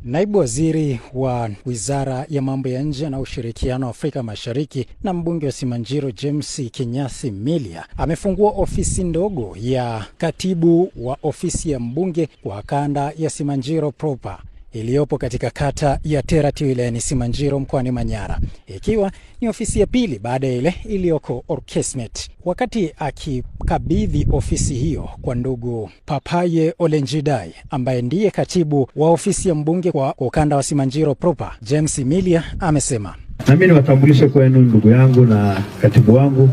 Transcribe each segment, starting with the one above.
Naibu waziri wa Wizara ya Mambo ya Nje na Ushirikiano wa Afrika Mashariki na mbunge wa Simanjiro James Kinyasi Milia amefungua ofisi ndogo ya katibu wa ofisi ya mbunge wa kanda ya Simanjiro Proper iliyopo katika kata ya Terrat wilayani Simanjiro mkoani Manyara, ikiwa ni ofisi ya pili baada ya ile iliyoko Orkeesmet. Wakati akikabidhi ofisi hiyo kwa ndugu Papaye Ole Njidai ambaye ndiye katibu wa ofisi ya mbunge kwa ukanda wa Simanjiro Proper, James Milia amesema, nami niwatambulishe kwenu ndugu yangu na katibu wangu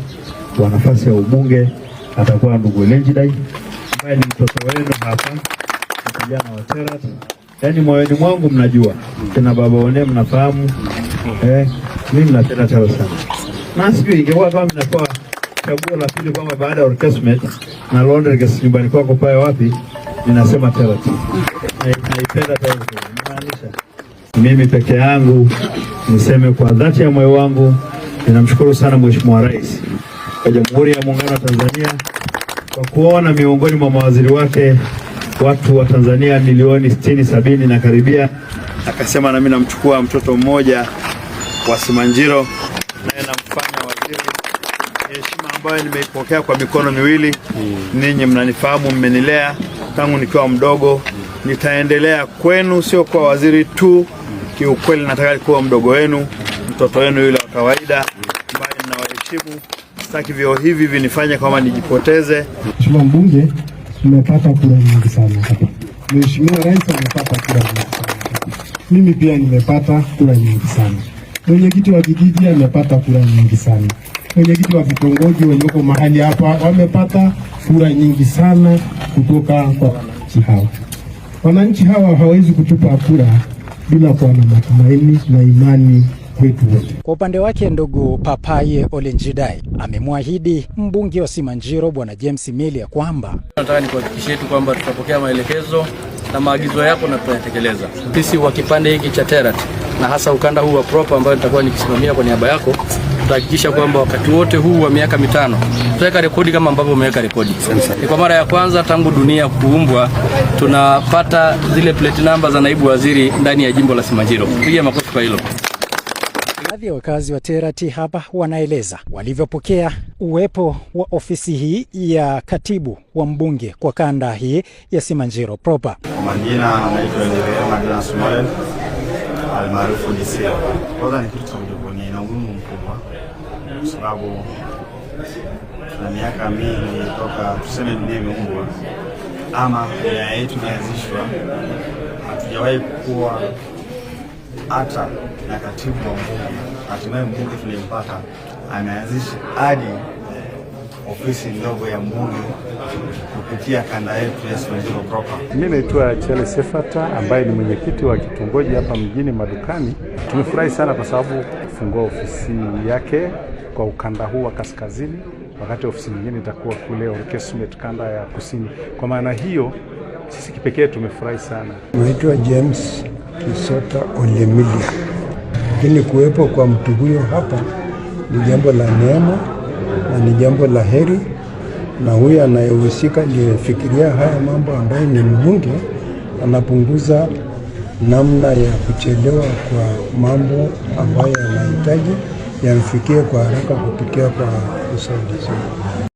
wa nafasi ya ubunge atakuwa ndugu Ole Njidai ambaye ni mtoto wenu hapa, kijana wa Terrat. Yaani moyoni mwangu mnajua, kina baba One mnafahamu, mimi napenda Terrat sana. Na sijui ingekuwa kama mnakuwa chaguo la pili kwamba baada ya Orkeesmet na Londres nyumbani kwako pale wapi, ninasema Terrat. Naipenda Terrat. Maanisha mimi peke yangu niseme kwa dhati ya moyo wangu ninamshukuru sana Mheshimiwa Rais wa Jamhuri ya Muungano wa Tanzania kwa kuona miongoni mwa mawaziri wake watu wa Tanzania milioni 60-70 na karibia, akasema na mimi namchukua mtoto mmoja wa Simanjiro naye namfanya waziri. Heshima ambayo nimeipokea kwa mikono miwili. Ninyi mnanifahamu, mmenilea tangu nikiwa mdogo, nitaendelea kwenu, sio kwa waziri tu. Kiukweli nataka kuwa mdogo wenu, mtoto wenu yule wa kawaida ambaye ninawaheshimu. Sitaki vyo hivi vinifanye kama nijipoteze. Mheshimiwa mbunge, nimepata kura nyingi sana hapa. Mheshimiwa Rais amepata kura nyingi sana hapa. Mimi pia nimepata kura nyingi sana. Mwenyekiti wa kijiji amepata kura nyingi sana. Mwenyekiti wa vitongoji walioko mahali hapa wamepata kura nyingi sana kutoka kwa wananchi hawa. Wananchi hawa hawezi kutupa kura bila kuwa na matumaini na imani kwetu wote. Kwa upande wake ndugu Papaye Ole Njidai amemwahidi mbunge wa Simanjiro Bwana James Milia kwamba nataka nikuhakikishie tu kwamba tutapokea maelekezo na maagizo yako na tutayatekeleza. Sisi wa kipande hiki cha Terrat na hasa ukanda huu wa Proper ambao nitakuwa nikisimamia kwa niaba yako, tutahakikisha kwamba wakati wote huu wa miaka 5 tutaweka rekodi kama ambavyo umeweka rekodi. Ni kwa mara ya kwanza tangu dunia kuumbwa tunapata zile plate number za naibu waziri ndani ya jimbo la Simanjiro. Pigia makofi kwa hilo. Baadhi ya wakazi wa Terrat hapa wanaeleza walivyopokea uwepo wa ofisi hii ya katibu wa mbunge kwa kanda hii ya Simanjiro Proper. Majina anaitwa Magdalena Sumael almaarufu DC. Kwanza ni kitu cha kujivunia na umuhimu mkubwa kwa sababu tuna miaka mingi toka tuseme dunia imeumbwa ama dunia yetu imeanzishwa, hatujawahi kuwa hata na katibu wa mbunge. Hatimaye mbunge tulimpata ameanzisha hadi ofisi ndogo ya mbunge kupitia kanda yetu ya Simanjiro Proper. Mimi naitwa Charles Sefata ambaye ni mwenyekiti wa kitongoji hapa mjini Madukani. Tumefurahi sana kwa sababu kufungua ofisi yake kwa ukanda huu wa kaskazini, wakati ofisi nyingine itakuwa kule Orkeesmet kanda ya kusini. Kwa maana hiyo sisi kipekee tumefurahi sana. Naitwa James Kisota Ole Milia. Lakini kuwepo kwa mtu huyo hapa ni jambo la neema na ni jambo la heri, na huyo anayehusika aliyefikiria haya mambo ambaye ni mbunge anapunguza namna ya kuchelewa kwa mambo ambayo yanahitaji yamfikie kwa haraka kupitia kwa usaidizi.